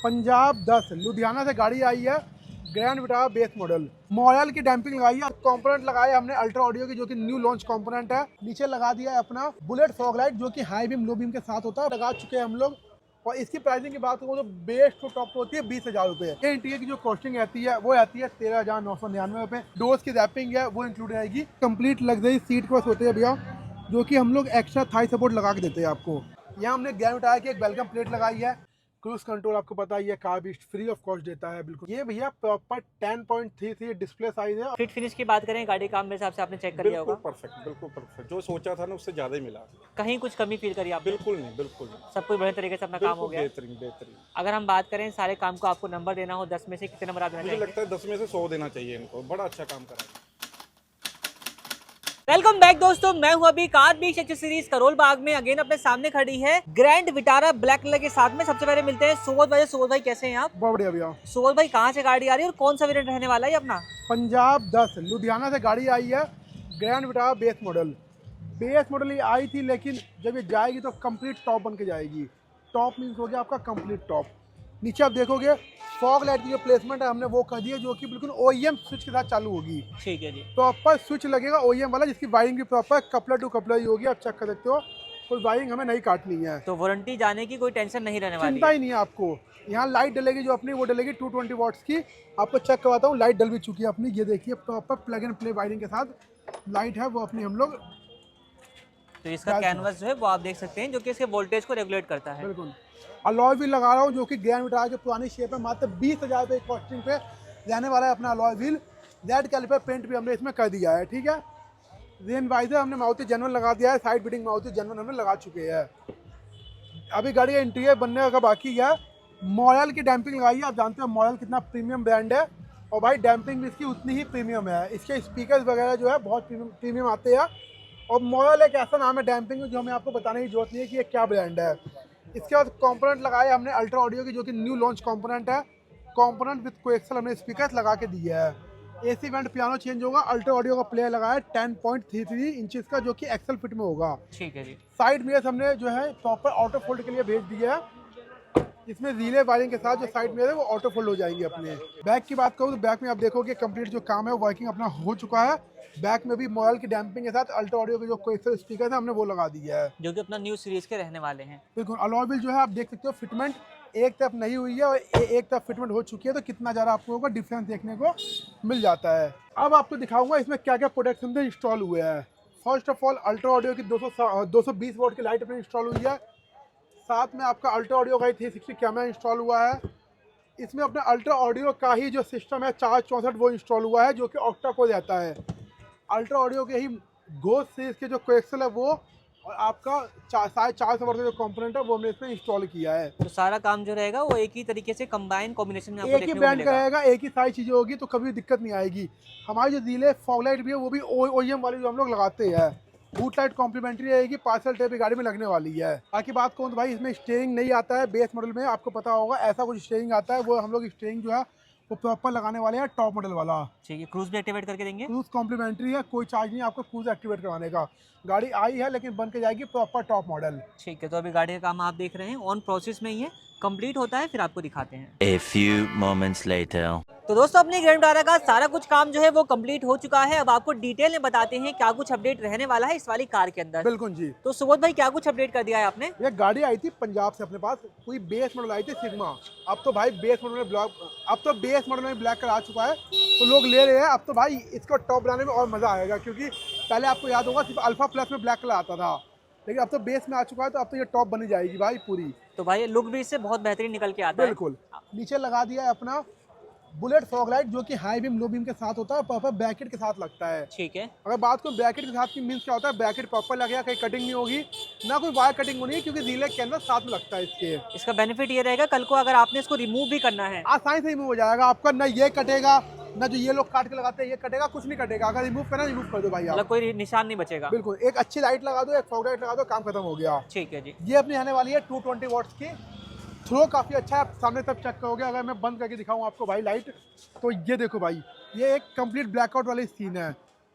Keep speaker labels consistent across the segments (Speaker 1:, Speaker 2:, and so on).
Speaker 1: पंजाब 10 लुधियाना से गाड़ी आई है। Grand Vitara base model MOIL की डैम्पिंग लगाई है। कंपोनेंट लगाए हमने अल्ट्रा ऑडियो की, जो कि न्यू लॉन्च कंपोनेंट है। नीचे लगा दिया है अपना बुलेट फॉग लाइट, जो कि हाई बीम लो बीम के साथ होता है, लगा चुके हैं हम लोग। और इसकी प्राइसिंग की बात करूँ तो बेस टू टॉप होती है 20,000 रुपये। ये इंटीरियर की जो कॉस्टिंग रहती है वो आती है 13,999 रुपये। डोर्स की रैपिंग है वो इंक्लूड रहेगी। कंप्लीट लग्जरी सीट कवर्स होते हैं भैया, जो कि हम लोग एक्स्ट्रा थाई सपोर्ट लगा के देते हैं आपको। यहाँ हमने ग्रैंड विटारा की एक वेलकम प्लेट लगाई है। क्रूज कंट्रोल आपको पता ही है, कार भी फ्री ऑफ कॉस्ट देता है बिल्कुल। ये भैया प्रॉपर 10.33 डिस्प्ले साइज है।
Speaker 2: फिट फिनिश की बात करें, गाड़ी काम मेरे हिसाब से आपने चेक कर लिया होगा।
Speaker 3: बिल्कुल परफेक्ट। जो सोचा था ना उससे ज्यादा ही मिला।
Speaker 2: कहीं कुछ कमी फील करी आपने?
Speaker 3: बिल्कुल नहीं।
Speaker 2: सब कुछ बढ़िया तरीके से अपना काम हो गया।
Speaker 3: बेहतरीन।
Speaker 2: अगर हम बात करें सारे काम को आपको नंबर देना हो 10 में से कितने नंबर आप देना
Speaker 3: मुझे
Speaker 2: चाहेंगे?
Speaker 3: लगता है 10 में से 100 देना चाहिए इनको। बड़ा अच्छा काम करा है।
Speaker 2: वेलकम बैक दोस्तों, मैं हूं अभी कार बीच एक्सेसरीज करोल बाग में। अगेन अपने सामने खड़ी है ग्रैंड विटारा ब्लैक कलर के साथ में। सबसे पहले मिलते हैं सुबोध भाई। सुबोध भाई कैसे हैं आप?
Speaker 1: बहुत बढ़िया भैया।
Speaker 2: सुबोध भाई कहाँ से गाड़ी आ रही है और कौन सा वेरिएंट रहने वाला है अपना?
Speaker 1: पंजाब 10 लुधियाना से गाड़ी आई है। ग्रैंड विटारा बेस मॉडल ये आई थी, लेकिन जब ये जाएगी तो कंप्लीट टॉप बन के जाएगी। टॉप मीन्स हो गया आपका कंप्लीट टॉप। नीचे आप देखोगे फॉग लाइट की जो प्लेसमेंट है हमने वो कर दी है, जो कि बिल्कुल OEM स्विच के साथ चालू होगी।
Speaker 2: ठीक है जी।
Speaker 1: प्रॉपर स्विच लगेगा OEM वाला, जिसकी वायरिंग भी प्रॉपर कपलर टू कपलर ही होगी। आप चेक कर सकते हो, कोई वायरिंग हमें नहीं काटनी है।
Speaker 2: तो वारंटी जाने की कोई टेंशन नहीं रहने वाली
Speaker 1: चिंता ही नहीं है आपको। यहाँ लाइट डलेगी जो अपनी, वो डलेगी 220 वॉट्स की। आपको चेक करवाता हूँ, लाइट डल भी चुकी है अपनी। ये देखिए proper plug and play wiring के साथ लाइट है वो अपनी हम लोग।
Speaker 2: तो इसका कैनवस जो है वो आप देख सकते हैं, जो कि इसके वोल्टेज को रेगुलेट करता है।
Speaker 1: बिल्कुल। अलॉय व्हील लगा रहा हूँ, जो कि ग्रैंड विटारा की पुरानी शेप है। मात्र 20,000 रुपये कॉस्टिंग पे रहने वाला है अपना alloy wheel. Red calliper paint भी हमने इसमें कर दिया है। ठीक है। रेन वाइजर हमने मारुति जेनवन लगा दिया है। साइड बिटिंग मारुति जेनवन हमने लगा चुके हैं। अभी गाड़ी का इंटीरियर बनने का बाकी है। मॉयल की डैम्पिंग लगाई है। आप जानते हो मॉयल कितना प्रीमियम ब्रांड है, और भाई डैम्पिंग भी इसकी उतनी ही प्रीमियम है। इसके स्पीकर्स वगैरह जो है बहुत प्रीमियम आते हैं। और मॉयल एक ऐसा नाम है डैम्पिंग जो हमें आपको बताने की जरूरत नहीं है कि ये क्या ब्रांड है। इसके बाद कंपोनेंट लगाए हमने अल्ट्रा ऑडियो की, जो कि न्यू लॉन्च कंपोनेंट है। कंपोनेंट विद कोएक्सल हमने स्पीकर्स लगा के दिए है। AC वेंट पियानो चेंज होगा। अल्ट्रा ऑडियो का प्लेयर लगाया है 10.33 इंचेस का, जो कि एक्सल फिट में होगा।
Speaker 2: ठीक है जी।
Speaker 1: साइड मिरर्स हमने जो है प्रॉपर ऑटो फोल्ड के लिए भेज दिया है। इसमें रिले वायरिंग के साथ जो साइड मिरर है वो ऑटो फोल्ड हो जाएंगे अपने। बैक की बात करूँ तो बैक में आप देखोगे कंप्लीट जो काम है वर्किंग अपना हो चुका है। बैक में भी मॉयल की डैम्पिंग के साथ अल्ट्रा ऑडियो के जो कोएक्सल स्पीकर है हमने वो लगा दिया है,
Speaker 2: जो कि अपना न्यू सीरीज के रहने वाले हैं।
Speaker 1: बिल्कुल। अलॉय व्हील जो है आप देख सकते हो, फिटमेंट एक तरफ नहीं हुई है और एक तरफ फिटमेंट हो चुकी है, तो कितना ज़्यादा आप लोगों को डिफरेंस देखने को मिल जाता है। अब आपको दिखाऊंगा इसमें क्या क्या प्रोडक्ट्स हमने इंस्टॉल हुए हैं। First of all ultra audio की 220 वोल्ट की लाइट अपनी इंस्टॉल हुई है। साथ में आपका अल्ट्रा ऑडियो का 360 कैमरा इंस्टॉल हुआ है। इसमें अपना अल्ट्रा ऑडियो का ही जो सिस्टम है 464 वो इंस्टॉल हुआ है, जो कि ऑक्टा कोर रहता है। अल्ट्रा ऑडियो के ही घोष सीरीज के जो कोएक्सल है वो, और आपका 450 वाट का जो कंपोनेंट है वो हमने इसमें इंस्टॉल किया है।
Speaker 2: तो सारा काम जो रहेगा वो एक ही तरीके से कंबाइन कॉम्बिनेशन में आपको
Speaker 1: एक ही
Speaker 2: देखने को
Speaker 1: ब्रांड का
Speaker 2: मिलेगा।
Speaker 1: रहेगा, एक ही सारी चीज़ें होगी, तो कभी दिक्कत नहीं आएगी। हमारी जो रिले फॉग लाइट भी है वो भी OEM वाली जो हम लोग लगाते हैं। बूट लाइट कॉम्प्लीमेंट्री रहेगी। पार्सल टेप भी गाड़ी में लगने वाली है। बाकी बात कहूँ तो भाई इसमें स्टीयरिंग नहीं आता है। बेस मॉडल में आपको पता होगा ऐसा कुछ स्टीयरिंग आता है, वो हम लोग स्टीयरिंग जो है वो प्रॉपर लगाने वाले हैं टॉप मॉडल वाला।
Speaker 2: ठीक है, क्रूज भी एक्टिवेट करके देंगे।
Speaker 1: क्रूज कॉम्प्लीमेंट्री है, कोई चार्ज नहीं आपको क्रूज एक्टिवेट करवाने का। गाड़ी आई है लेकिन बन के जाएगी प्रॉपर टॉप मॉडल।
Speaker 2: ठीक है, तो अभी गाड़ी का काम आप देख रहे हैं ऑन प्रोसेस में ही है, कंप्लीट होता है फिर आपको दिखाते हैं।
Speaker 4: A few moments later.
Speaker 2: तो दोस्तों अपने ग्रैंड विटारा का सारा कुछ काम जो है वो कंप्लीट हो चुका है। अब आपको डिटेल में बताते हैं क्या कुछ अपडेट रहने वाला है इस वाली कार के अंदर।
Speaker 1: बिल्कुल जी।
Speaker 2: तो सुबोध भाई क्या कुछ अपडेट कर दिया है आपने?
Speaker 1: ये गाड़ी आई थी पंजाब से अपने पास, कोई बेस मॉडल आई थी सिग्मा। अब तो भाई बेस मॉडल में ब्लैक कलर आ चुका है, तो लोग ले रहे हैं। अब तो भाई इसको टॉप बनाने में और मज़ा आएगा, क्योंकि पहले आपको याद होगा सिर्फ अल्फा प्लस में ब्लैक कलर आता था, लेकिन अब तो बेस में आ चुका है, तो अब तो ये टॉप बनी जाएगी भाई पूरी।
Speaker 2: तो भाई लुक भी इससे बहुत बेहतरीन निकल के आता है।
Speaker 1: बिल्कुल। नीचे लगा दिया है अपना बुलेट फॉग लाइट, जो कि हाई बीम लो बीम के साथ होता है, प्रॉपर ब्रैकेट के साथ लगता है।
Speaker 2: ठीक है।
Speaker 1: अगर बात करूँ ब्रैकेट के साथ की मीन्स क्या होता है, ब्रैकेट प्रॉपर लगेगा, कहीं कटिंग नहीं होगी, ना कोई वायर कटिंग होनी है, क्योंकि रिले के अंदर साथ में लगता है इसके।
Speaker 2: इसका बेनिफिट ये रहेगा कल को अगर आपने इसको रिमूव भी करना है
Speaker 1: आसानी से रिमूव हो जाएगा आपका। ना ये कटेगा, ना जो ये लोग काट के लगाते हैं ये कटेगा, कुछ नहीं कटेगा। अगर रिमूव करना रिमूव कर दो भाई आप।
Speaker 2: मतलब कोई निशान नहीं बचेगा।
Speaker 1: बिल्कुल। एक अच्छी लाइट लगा दो, एक फॉग लाइट लगा दो, काम खत्म हो गया।
Speaker 2: ठीक है जी।
Speaker 1: ये अपनी आने वाली है 220 वॉट्स की। थ्रो काफ़ी अच्छा है, आप सामने तक चेक करोगे। अगर मैं बंद करके दिखाऊं आपको भाई लाइट, तो ये देखो भाई, ये एक कंप्लीट ब्लैकआउट वाली सीन है।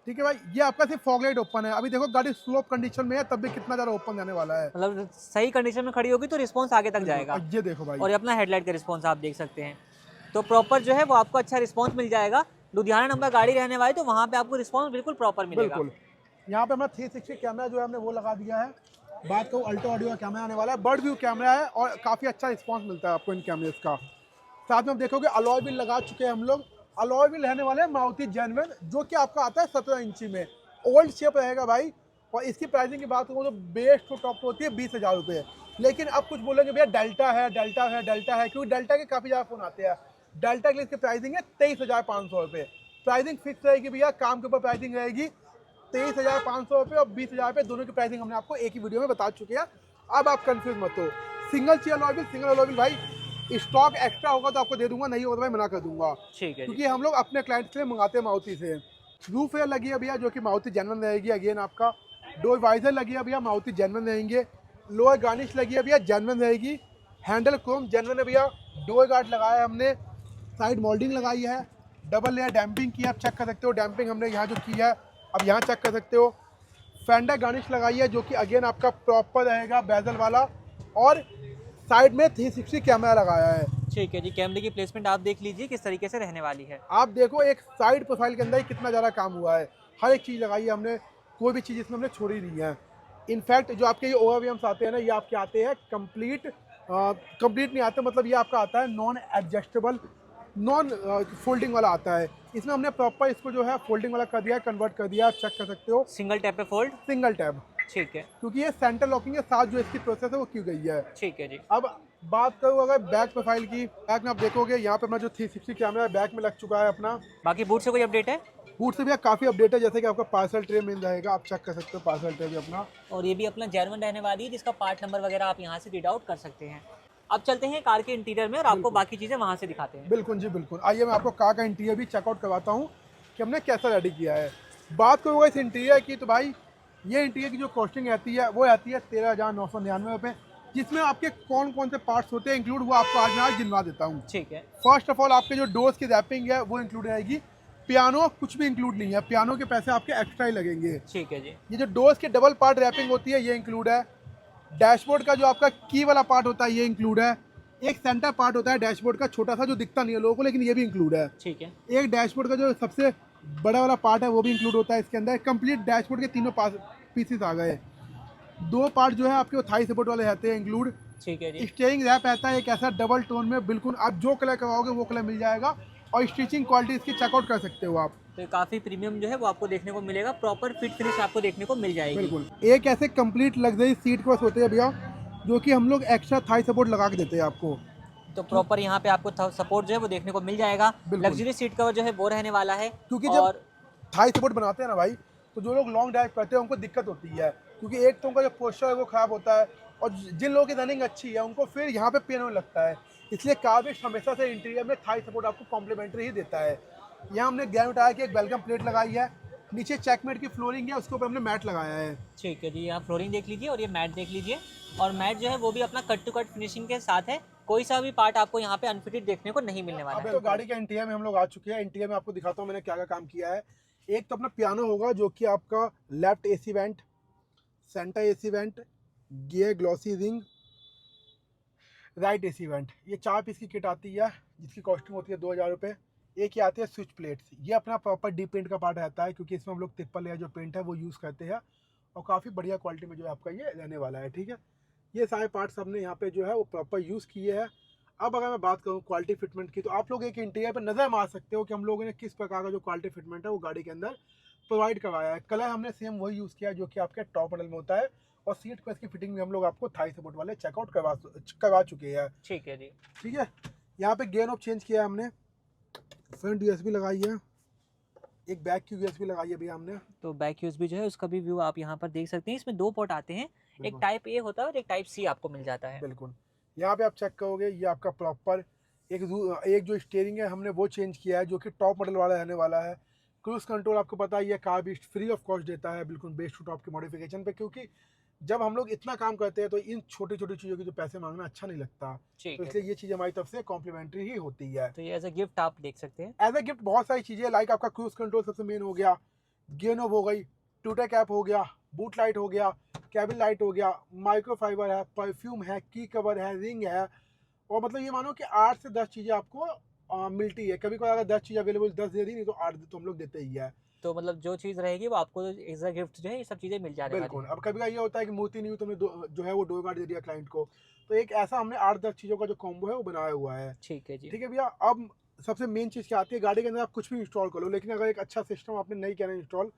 Speaker 1: ठीक है भाई, ये आपका सिर्फ फॉग लाइट ओपन है। अभी देखो गाड़ी स्लोप कंडीशन में है, तब भी कितना ज़्यादा ओपन जाने वाला है।
Speaker 2: मतलब सही कंडीशन में खड़ी होगी तो रिस्पॉन्स आगे तक जाएगा।
Speaker 1: और ये देखो भाई,
Speaker 2: और ये अपना हेडलाइट का रिस्पॉन्स आप देख सकते हैं। तो प्रॉपर जो है वो आपको अच्छा रिस्पॉन्स मिल जाएगा। लुधियाना नंबर गाड़ी रहने वाली तो वहाँ पे आपको रिस्पॉन्स बिल्कुल प्रॉपर मिलेगा।
Speaker 1: बिल्कुल। यहाँ पे हमारा 360 कैमरा जो है हमने वो लगा दिया है। बात करूँ अल्ट्रा ऑडियो का कैमरा आने वाला है, बर्ड व्यू कैमरा है और काफ़ी अच्छा रिस्पॉन्स मिलता है आपको इन कैमरेज का। साथ में आप देखोगे अलॉय व्हील लगा चुके हैं हम लोग। अलॉय व्हील रहने वाले हैं मारुति जेन्युइन, जो कि आपका आता है 17 इंची में, ओल्ड शेप रहेगा भाई। और इसकी प्राइसिंग की बात करूँ तो बेस टू टॉप होती है 20,000 रुपये। लेकिन अब कुछ बोलेंगे भैया डेल्टा है, डेल्टा है, डेल्टा है, क्योंकि डेल्टा के काफ़ी ज़्यादा फ़ोन आते हैं। डेल्टा के लिए इसकी प्राइसिंग है 23,500 रुपये। प्राइसिंग फिक्स रहेगी भैया, काम के ऊपर प्राइसिंग रहेगी 23,500 रुपये और 20,000 रुपये, दोनों की प्राइसिंग हमने आपको एक ही वीडियो में बता चुके हैं। अब आप कंफ्यूज मत हो। Single chair alloy wheel, single alloy wheel भाई स्टॉक एक्स्ट्रा होगा तो आपको दे दूंगा, नहीं होगा तो मैं मना कर दूंगा,
Speaker 2: ठीक है जी।
Speaker 1: क्योंकि हम लोग अपने क्लाइंट के लिए मंगाते हैं मारुति से। रूफ एयर लगी है भैया जो कि मारुति जेन्युइन रहेगी। अगेन आपका डोर वाइजर लगी है भैया, मारुति जेन्युइन रहेंगे। लोअर गार्निश लगी है भैया, जेन्युइन रहेगी। हैंडल क्रोम जेन्युइन है भैया। डोर गार्ड लगाया है हमने, साइड मोल्डिंग लगाई है, डबल लेयर डैम्पिंग की है, आप चेक कर सकते हो। डैम्पिंग हमने यहाँ जो की है अब यहाँ चेक कर सकते हो। फेंडर गार्निश लगाई है जो कि अगेन आपका प्रॉपर रहेगा बेजल वाला, और साइड में 360 कैमरा लगाया है।
Speaker 2: ठीक है जी। कैमरे की प्लेसमेंट आप देख लीजिए किस तरीके से रहने वाली है।
Speaker 1: आप देखो एक साइड प्रोफाइल के अंदर ही कितना ज़्यादा काम हुआ है। हर एक चीज़ लगाई है हमने, कोई भी चीज़ इसमें हमने छोड़ी नहीं है। इनफैक्ट जो आपके ये ओवरव्यूम्स आते हैं ना, ये आपके आते हैं कंप्लीट नहीं आते, मतलब ये आपका आता है नॉन एडजस्टेबल, नॉन फोल्डिंग वाला आता है। इसमें हमने प्रॉपर इसको जो है फोल्डिंग वाला कर दिया है, कन्वर्ट कर दिया, आप चेक कर सकते हो।
Speaker 2: सिंगल टैप पे फोल्ड।
Speaker 1: सिंगल टैब,
Speaker 2: ठीक है।
Speaker 1: क्योंकि ये सेंटर लॉकिंग के साथ जो इसकी प्रोसेस है वो की गई है।
Speaker 2: ठीक है जी।
Speaker 1: अब बात करूँ अगर बैक प्रोफाइल की, बैक में आप देखोगे यहाँ पे अपना जो 360 कैमरा है बैक में लग चुका है अपना।
Speaker 2: बाकी बूट से कोई अपडेट है?
Speaker 1: बूट से भी काफ़ी अपडेट है, जैसे कि आपका पार्सल ट्रे मिल जाएगा, आप चेक कर सकते हो पार्सल ट्रे भी अपना।
Speaker 2: और ये भी अपना जेन्युइन रहने वाली है, जिसका पार्ट नंबर वगैरह आप यहाँ से रीड आउट कर सकते हैं। अब चलते हैं कार के इंटीरियर में और आपको बाकी चीज़ें वहाँ से दिखाते हैं।
Speaker 1: बिल्कुल जी बिल्कुल। आइए मैं आपको कार का इंटीरियर भी चेकआउट करवाता हूँ कि हमने कैसा रेडी किया है। बात करूँगा इस इंटीरियर की तो भाई ये इंटीरियर की जो कॉस्टिंग रहती है वो रहती है 13,999 रुपये, जिसमें आपके कौन कौन से पार्ट्स होते हैं इंक्लूड, वो आपको आज मैं आज गिनवा देता हूँ।
Speaker 2: ठीक है।
Speaker 1: फर्स्ट ऑफ ऑल आपके जो डोर्स की रैपिंग है वो इंक्लूड रहेगी। पियानो कुछ भी इंक्लूड नहीं है, पियानो के पैसे आपके एक्स्ट्रा ही लगेंगे।
Speaker 2: ठीक है जी।
Speaker 1: ये जो डोर्स की डबल पार्ट रैपिंग होती है ये इंक्लूड है। डैशबोर्ड का जो आपका की वाला पार्ट होता है ये इंक्लूड है। एक सेंटर पार्ट होता है डैशबोर्ड का छोटा सा जो दिखता नहीं है लोगों को, लेकिन ये भी इंक्लूड है।
Speaker 2: ठीक है।
Speaker 1: एक डैशबोर्ड का जो सबसे बड़ा वाला पार्ट है वो भी इंक्लूड होता है इसके अंदर। कंप्लीट डैशबोर्ड के तीनों पीसेस आ गए। दो पार्ट जो है आपके वो थाई सपोर्ट वाले रहते हैं इंक्लूड।
Speaker 2: ठीक है जी।
Speaker 1: स्टीयरिंग रैप रहता है एक ऐसा डबल टोन में, बिल्कुल आप जो कलर करवाओगे वो कलर मिल जाएगा। और स्टिचिंग क्वालिटी इसकी चेकआउट कर सकते हो आप।
Speaker 2: तो काफ़ी प्रीमियम जो है वो आपको देखने को मिलेगा, प्रॉपर फिट फिनिश आपको देखने को मिल जाएगी।
Speaker 1: बिल्कुल। एक ऐसे कंप्लीट लग्जरी सीट कवर्स होते हैं भैया जो कि हम लोग एक्स्ट्रा थाई सपोर्ट लगा के देते हैं आपको।
Speaker 2: तो प्रॉपर यहाँ पे आपको सपोर्ट जो है वो देखने को मिल जाएगा।
Speaker 1: बिल्कुल।
Speaker 2: लग्जरी सीट कवर जो है वो रहने वाला है।
Speaker 1: क्योंकि
Speaker 2: और
Speaker 1: जब थाई सपोर्ट बनाते हैं ना भाई, तो जो लोग लॉन्ग ड्राइव करते हैं उनको दिक्कत होती है, क्योंकि एक तो उनका जो पोस्चर है वो खराब होता है, और जिन लोगों की रनिंग अच्छी है उनको फिर यहाँ पे पेन होने लगता है। इसलिए कार्बिश हमेशा से इंटीरियर में थाई सपोर्ट आपको कॉम्प्लीमेंट्री ही देता है। यहाँ हमने ग्रैंड विटारा की एक वेलकम प्लेट लगाई है, नीचे चेकमेट की फ्लोरिंग है, उसके ऊपर हमने मैट लगाया है।
Speaker 2: ठीक है जी। यहाँ फ्लोरिंग देख लीजिए और ये मैट देख लीजिए। और मैट जो है वो भी अपना कट टू कट फिनिशिंग के साथ है, कोई सा भी पार्ट आपको यहाँ पे अनफिटेड देखने को नहीं मिलने वाला
Speaker 1: अब
Speaker 2: है।
Speaker 1: तो गाड़ी के इंटीरियर में हम लोग आ चुके हैं। इंटीरियर में आपको दिखाता हूँ मैंने क्या क्या काम किया है। एक तो अपना पियानो होगा जो कि आपका left AC vent, centre AC vent, gear glossy ring, right AC vent, ये 4 पीस की किट आती है जिसकी कॉस्टिंग होती है 2,000 रुपये। एक ये आती है स्विच प्लेट्स, ये अपना प्रॉपर डीप पेंट का पार्ट रहता है, क्योंकि इसमें हम लोग ट्रिपल लेयर जो पेंट है वो यूज़ करते हैं, और काफ़ी बढ़िया क्वालिटी में जो है आपका ये रहने वाला है। ठीक है, ये सारे पार्ट्स हमने यहाँ पे जो है वो प्रॉपर यूज़ किए हैं। अब अगर मैं बात करूँ क्वालिटी फिटमेंट की, तो आप लोग एक इंटीरियर पर नज़र मार सकते हो कि हम लोगों ने किस प्रकार का जो क्वालिटी फिटमेंट है वो गाड़ी के अंदर प्रोवाइड करवाया है। कलर हमने सेम वही यूज़ किया है जो कि आपके टॉप मॉडल में होता है, और सीट पर इसकी फिटिंग भी हम लोग आपको थाई सपोर्ट वाले चेकआउट करवा चुके हैं।
Speaker 2: ठीक है जी।
Speaker 1: ठीक है, यहाँ पे गेयर नॉब चेंज किया है हमने, फ्रंट यूएसबी लगाई है, एक बैक की यूएसबी लगाई है भैया हमने।
Speaker 2: तो बैक यूएसबी जो है उसका भी व्यू आप यहाँ पर देख सकते हैं। इसमें 2 पोर्ट आते हैं, एक टाइप ए होता है और एक टाइप सी आपको मिल जाता है।
Speaker 1: बिल्कुल। यहाँ पे आप चेक करोगे ये आपका प्रॉपर एक जो स्टीयरिंग है हमने वो चेंज किया है जो कि टॉप मॉडल वाला रहने वाला है। क्रूज कंट्रोल आपको पता ही है car beast free of cost देता है, बिल्कुल बेस टू टॉप की मॉडिफिकेशन पे, क्योंकि जब हम लोग इतना काम करते हैं तो इन छोटी छोटी चीज़ों के जो पैसे मांगना अच्छा नहीं लगता, तो इसलिए ये चीज़ हमारी तरफ से कॉम्प्लीमेंट्री ही होती है।
Speaker 2: तो ये एज अ गिफ्ट आप देख सकते हैं।
Speaker 1: एज अ गिफ्ट बहुत सारी चीज़ें, लाइक आपका क्रूज कंट्रोल सबसे मेन हो गया, गेयर नॉब हो गई, टूटा कैप हो गया, बूट लाइट हो गया, कैबिन लाइट हो गया, माइक्रोफाइबर है, परफ्यूम है, की कवर है, रिंग है, और मतलब ये मानो कि 8 से 10 चीज़ें आपको मिलती है। कभी कभी अगर 10 चीज़ अवेलेबल 10 दे दी, नहीं तो 8 तो हम लोग देते ही है।
Speaker 2: तो मतलब जो चीज़ रहेगी वो आपको एज अ गिफ्ट जो है ये सब चीज़ें मिल जाने वाली
Speaker 1: बिल्कुल।
Speaker 2: हैं।
Speaker 1: अब कभी कभी ये होता है कि मूर्ति नहीं हुई तो हमने जो है वो डोर कार्ड दे दिया क्लाइंट को, तो एक ऐसा हमने 8-10 चीज़ों का जो कॉम्बो है वो बनाया हुआ है।
Speaker 2: ठीक है जी।
Speaker 1: ठीक है भैया। अब सबसे मेन चीज़ क्या आती है, गाड़ी के अंदर आप कुछ भी इंस्टॉल कर लो, लेकिन अगर एक अच्छा सिस्टम आपने नहीं किया इंस्टॉल,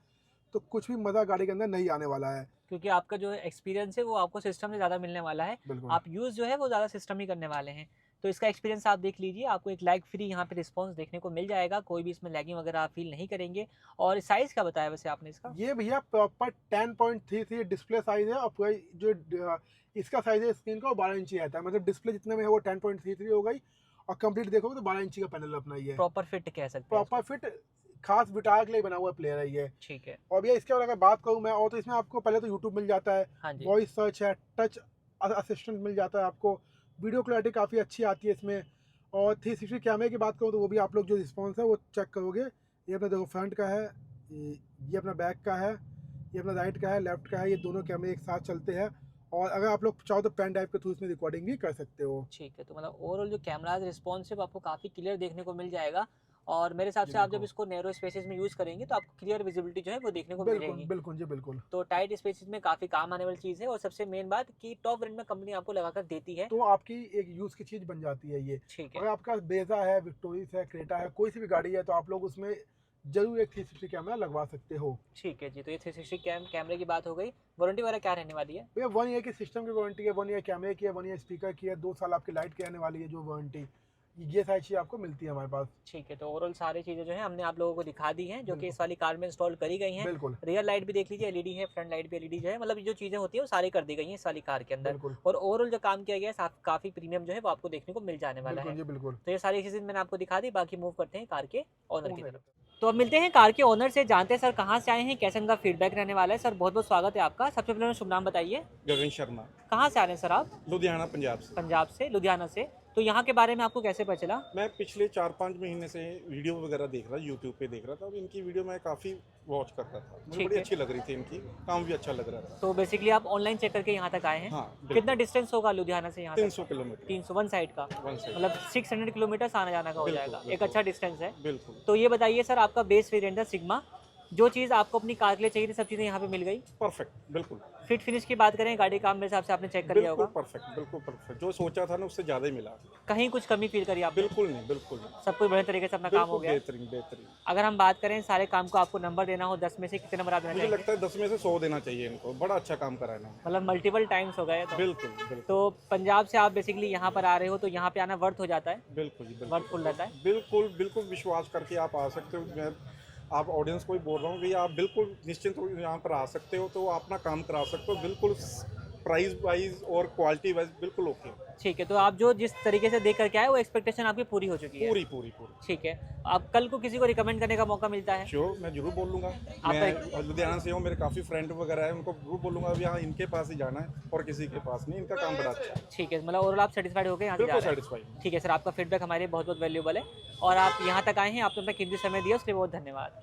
Speaker 1: तो कुछ भी मज़ा गाड़ी के अंदर नहीं आने वाला है।
Speaker 2: क्योंकि आपका जो एक्सपीरियंस है वो आपको सिस्टम से ज़्यादा मिलने वाला है।
Speaker 1: बिल्कुल।
Speaker 2: आप यूज़ जो है वो ज़्यादा सिस्टम ही करने वाले हैं। तो इसका एक्सपीरियंस आप देख लीजिए, आपको एक लैग फ्री यहाँ पे रिस्पांस देखने को मिल जाएगा, कोई भी इसमें लैगिंग वगैरह आप फील नहीं करेंगे। और साइज़ क्या बताया वैसे आपने इसका?
Speaker 1: ये भैया प्रॉपर 10.33 डिस्प्ले साइज है, और पूरा जो इसका साइज है स्क्रीन का वो 12 इंची आता है, मतलब डिस्प्ले जितने में है वो 10.33 हो गई, और कंप्लीट देखोगे तो 12 इंची का पैनल अपना ही है।
Speaker 2: प्रॉपर फिट कह सकते हैं
Speaker 1: प्रॉपर फिट, खास विटारा के लिए बना हुआ प्लेयर है ये।
Speaker 2: इसको। ठीक है।
Speaker 1: और भैया इसके अगर बात करूँ मैं, और तो इसमें आपको पहले तो यूट्यूब मिल जाता है,
Speaker 2: हाँ जी।
Speaker 1: वॉइस सर्च है, टच असिस्टेंट मिल जाता है आपको, वीडियो क्लैरिटी काफ़ी अच्छी आती है इसमें, और 360 कैमरे की बात करूँ तो वो भी आप लोग जो रिस्पॉन्स है वो चेक करोगे। ये अपना देखो फ्रंट का है, ये अपना बैक का है, ये अपना राइट का है, लेफ्ट का है, ये दोनों कैमरे एक साथ चलते हैं, और अगर आप लोग चाहो तो पेन ड्राइव के थ्रू इसमें रिकॉर्डिंग भी कर सकते हो।
Speaker 2: ठीक है, तो मतलब ओवरऑल जो कैमराज रिस्पॉन्सिव आपको काफ़ी क्लियर देखने को मिल जाएगा। और मेरे हिसाब से आप जब
Speaker 1: बिल्कुल।
Speaker 2: इसको नैरो स्पेसेस में यूज़ करेंगे तो आपको क्लियर विजिबिलिटी जो है वो देखने को
Speaker 1: बिल्कुल
Speaker 2: मिलेगी।
Speaker 1: बिल्कुल जी बिल्कुल।
Speaker 2: तो टाइट स्पेसेस में काफ़ी काम आने वाली चीज़ है, और सबसे मेन बात कि टॉप रेंज में कंपनी आपको लगाकर देती है।
Speaker 1: तो आपकी एक यूज़ की चीज़ बन जाती है ये।
Speaker 2: ठीक है।
Speaker 1: अगर आपका ब्रेजा है, विक्टोरियस है, क्रेटा है, कोई सी भी गाड़ी है, तो आप लोग उसमें जरूर एक 360 कैमरा लगवा सकते हो।
Speaker 2: ठीक है जी, तो ये 360 कैमरे की बात हो गई। वारंटी वगैरह क्या रहने वाली है?
Speaker 1: भैया 1 ईयर की सिस्टम की वारंटी है, 1 ईयर कैमरे की है, 1 ईयर स्पीकर की है, 2 साल आपकी लाइट की रहने वाली है जो वारंटी, ये सारी चीज़ आपको मिलती है हमारे पास।
Speaker 2: ठीक है, तो ओवरऑल सारी चीज़ें जो है हमने आप लोगों को दिखा दी हैं, जो कि
Speaker 1: बिल्कुल।
Speaker 2: इस वाली कार में इंस्टॉल करी गई हैं।
Speaker 1: बिल्कुल
Speaker 2: रियर लाइट भी देख लीजिए, एलईडी है, फ्रंट लाइट भी एलईडी जो है, मतलब जो चीज़ें होती है वो सारी कर दी गई हैं इस वाली कार के अंदर।
Speaker 1: बिल्कुल
Speaker 2: और ओवरऑल जो काम किया गया है काफ़ी प्रीमियम जो है वो आपको देखने को मिल जाने वाला
Speaker 1: बिल्कुल
Speaker 2: है।
Speaker 1: जी बिल्कुल।
Speaker 2: तो ये सारी चीज़ें मैंने आपको दिखा दी, बाकी मूव करते हैं कार के ओनर की
Speaker 1: ओनर।
Speaker 2: तरफ। तो अब मिलते हैं कार के ओनर से, जानते हैं सर कहाँ से आए हैं, कैसे उनका फीडबैक रहने वाला है। सर बहुत बहुत स्वागत है आपका। सबसे पहले शुभ नाम बताइए,
Speaker 3: गगन शर्मा,
Speaker 2: कहाँ से आ रहे हैं सर आप?
Speaker 3: लुधियाना पंजाब से।
Speaker 2: पंजाब से, लुधियाना से। तो यहाँ के बारे में आपको कैसे पता चला?
Speaker 3: मैं पिछले 4-5 महीने से वीडियो वगैरह देख रहा, यूट्यूब पे देख रहा था, और इनकी वीडियो मैं काफ़ी वॉच करता था, मुझे
Speaker 2: ठीक
Speaker 3: बड़ी
Speaker 2: है।
Speaker 3: अच्छी लग रही थी, इनकी काम भी अच्छा लग रहा था।
Speaker 2: तो बेसिकली आप ऑनलाइन चेक करके यहाँ तक आए हैं।
Speaker 3: हाँ
Speaker 2: कितना डिस्टेंस होगा लुधियाना से यहाँ तक?
Speaker 3: 300 किलोमीटर
Speaker 2: 300 वन साइड का,
Speaker 3: वन साइड।
Speaker 2: मतलब 600 किलोमीटर आने जाना का हो
Speaker 3: बिल्कुल,
Speaker 2: जाएगा। एक
Speaker 3: बिल्कुल।
Speaker 2: अच्छा डिस्टेंस है।
Speaker 3: बिल्कुल
Speaker 2: तो ये बताइए सर, आपका बेस वेरिएंट है सिग्मा, जो चीज़ आपको अपनी कार के लिए चाहिए थी सब चीज़ें यहाँ पे मिल गई।
Speaker 3: परफेक्ट, बिल्कुल
Speaker 2: फिट फिनिश की बात करें, गाड़ी काम मेरे हिसाब से आपने चेक कर लिया
Speaker 3: बिल्कुल
Speaker 2: होगा।
Speaker 3: परफेक्ट, बिल्कुल परफेक्ट, जो सोचा था ना उससे ज़्यादा ही मिला।
Speaker 2: कहीं कुछ कमी फील करी आपने?
Speaker 3: बिल्कुल नहीं, बिल्कुल नहीं,
Speaker 2: सब कुछ बढ़िया तरीके से अपना काम हो
Speaker 3: बिल्कुल
Speaker 2: गया है।
Speaker 3: बेहतरीन बेहतरीन।
Speaker 2: अगर हम बात करें सारे काम को आपको नंबर देना हो 10 में से कितने नंबर आप देना
Speaker 3: मुझे
Speaker 2: चाहेंगे?
Speaker 3: लगता है 10 में से 100 देना चाहिए इनको, बड़ा अच्छा काम करा है इन्होंने।
Speaker 2: मतलब मल्टीपल टाइम्स हो गए तो।
Speaker 3: बिल्कुल बिल्कुल
Speaker 2: तो पंजाब से आप बेसिकली यहाँ पर आ रहे हो, तो यहाँ पे आना वर्थ हो जाता है,
Speaker 3: बिल्कुल जी, बिल्कुल
Speaker 2: वर्थफुल रहता है।
Speaker 3: बिल्कुल बिल्कुल विश्वास करके आप आ सकते हो। मैं आप ऑडियंस को ही बोल रहा हूँ कि आप बिल्कुल निश्चिंत हो यहाँ पर आ सकते हो, तो अपना काम करा सकते हो, बिल्कुल प्राइस वाइज और क्वालिटी वाइज बिल्कुल ओके।
Speaker 2: ठीक है, तो आप जो जिस तरीके से देख करके आए वो एक्सपेक्टेशन आपकी पूरी हो चुकी है।
Speaker 3: पूरी पूरी पूरी
Speaker 2: ठीक है, आप कल को किसी को रिकमेंड करने का मौका मिलता है?
Speaker 3: श्योर, मैं जरूर बोलूँगा।
Speaker 2: आपका
Speaker 3: मैं लुधियाना से हूँ, मेरे काफ़ी फ्रेंड वगैरह है, उनको जरूर बोलूँगा अभी यहाँ इनके पास ही जाना है और किसी के पास नहीं, इनका काम बड़ा अच्छा है।
Speaker 2: ठीक है, मतलब ओवरऑल आप सेटिस्फाइड हो गए यहाँ से जा
Speaker 3: बिल्कुल
Speaker 2: रहे हैं?
Speaker 3: सेटिस्फाइड।
Speaker 2: ठीक है सर, आपका फीडबैक हमारे लिए बहुत बहुत वैल्यूबल है, और आप यहाँ तक आए हैं, आपने अपना कीमती समय दिया उसके लिए बहुत धन्यवाद।